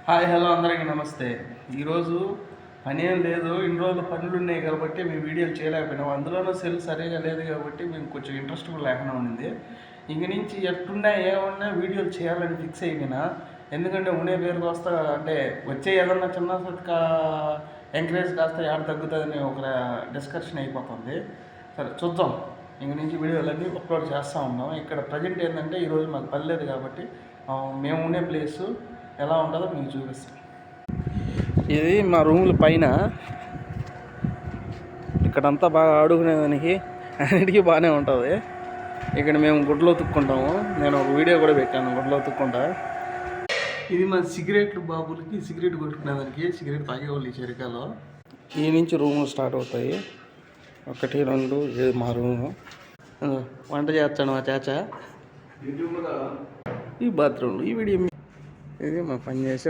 Hi hello అందరికీ నమస్తే. ఈరోజు పని ఏం లేదు, ఇన్ని రోజులు పనులు ఉన్నాయి కాబట్టి మేము వీడియోలు చేయలేకపోయినాం. అందులోనూ సెల్ సరిగా లేదు కాబట్టి మేము కొంచెం ఇంట్రెస్ట్ కూడా లేకుండా ఉండింది. ఇంక నుంచి ఎట్టున్నా ఏమన్నా వీడియోలు చేయాలని ఫిక్స్ అయిపోయినా. ఎందుకంటే ఉండే పేరుకు వస్తా అంటే వచ్చే ఏదన్నా చిన్న ఎంకరేజ్ కాస్త ఏడ తగ్గుతుందని ఒక డిస్కషన్ అయిపోతుంది. సరే చూద్దాం. ఇంక నుంచి వీడియోలన్నీ అప్లోడ్ చేస్తూ ఉన్నాం. ఇక్కడ ప్రజెంట్ ఏంటంటే ఈరోజు మాకు పని లేదు కాబట్టి మేము ఉండే ప్లేసు ఎలా ఉంటుందో మీకు చూపిస్తాను. ఇది మా రూముల పైన. ఇక్కడంతా బాగా ఆడుకునేదానికి అన్నిటికీ బాగానే ఉంటుంది. ఇక్కడ మేము గుడ్లో ఉతుక్కుంటాము. నేను ఒక వీడియో కూడా పెట్టాను గుడ్లో ఉతుక్కుంటా. ఇది మా సిగరెట్లు బాబులకి సిగరెట్ కొట్టుకునేదానికి సిగరెట్ తాగేవాళ్ళు ఈ చెరికాలో. ఈ నుంచి రూములు స్టార్ట్ అవుతాయి. 1, 2 ఇది మా రూము. వంట చేస్తాను మా చాచా. ఈ బాత్రూమ్లు ఈ వీడియో ఇది మా పని చేసే